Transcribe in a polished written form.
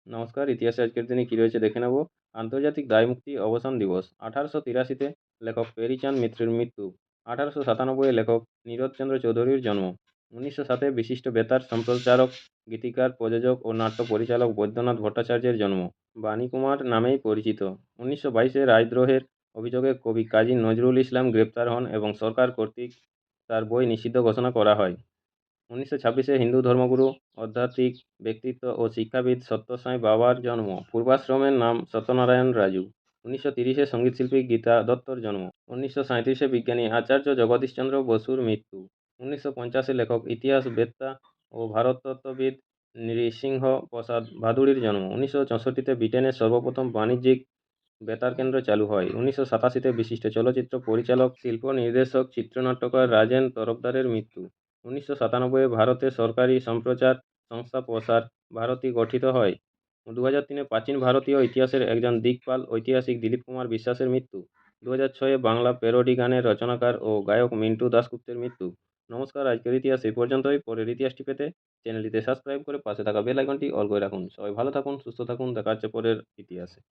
নমস্কার, ইতিহাসে আজকের দিনে কী রয়েছে দেখে নেব। আন্তর্জাতিক দায়মুক্তি অবসান দিবস 1883-তে লেখক পেরিচাঁদ মিত্রের মৃত্যু। 1897-এ লেখক নীরদচন্দ্র চৌধুরীর জন্ম। 1907-এ বিশিষ্ট বেতার সম্প্রচারক, গীতিকার, প্রযোজক ও নাট্য পরিচালক বৈদ্যনাথ ভট্টাচার্যের জন্ম। বাণীকুমার নামেই পরিচিত। 1922-এ রাজদ্রোহের অভিযোগে কবি কাজী নজরুল ইসলাম গ্রেপ্তার হন এবং সরকার কর্তৃক তার বই নিষিদ্ধ ঘোষণা করা হয়। 1926-এ হিন্দু ধর্মগুরু, আধ্যাত্মিক ব্যক্তিত্ব ও শিক্ষাবিদ সত্যসাই বাবার জন্ম। পূর্বাশ্রমের নাম সত্যনারায়ণ রাজু। 1930-এ সঙ্গীতশিল্পী গীতা দত্তর জন্ম। 1937-এ বিজ্ঞানী আচার্য জগদীশচন্দ্র বসুর মৃত্যু। 1950-এ লেখক, ইতিহাসবেত্তা ও ভারততত্ত্ববিদ নৃসিংহ প্রসাদ ভাদুড়ির জন্ম। 1964-তে ব্রিটেনের সর্বপ্রথম বাণিজ্যিক বেতার কেন্দ্র চালু হয়। 1987-তে বিশিষ্ট চলচ্চিত্র পরিচালক, শিল্প নির্দেশক, চিত্রনাট্যকার রাজেন তরফদারের মৃত্যু। 1997-এ ভারতে সরকারি সম্প্রচার সংস্থা প্রসার ভারতী গঠিত হয়। 2003-এ প্রাচীন ভারতীয় ইতিহাসের একজন দিকপাল ঐতিহাসিক দিলীপ কুমার বিশ্বাসের মৃত্যু। 2006-এ বাংলা প্যারোডি গানের রচনাকার ও গায়ক মিন্টু দাশগুপ্তের মৃত্যু। নমস্কার, আজকের ইতিহাস এই পর্যন্তই। পরের ইতিহাসটি পেতে চ্যানেলটিতে সাবস্ক্রাইব করে পাশে থাকা বেল আইকনটি অল করে রাখুন। সবাই ভালো থাকুন, সুস্থ থাকুন। দেখা হচ্ছে পরের ইতিহাসে।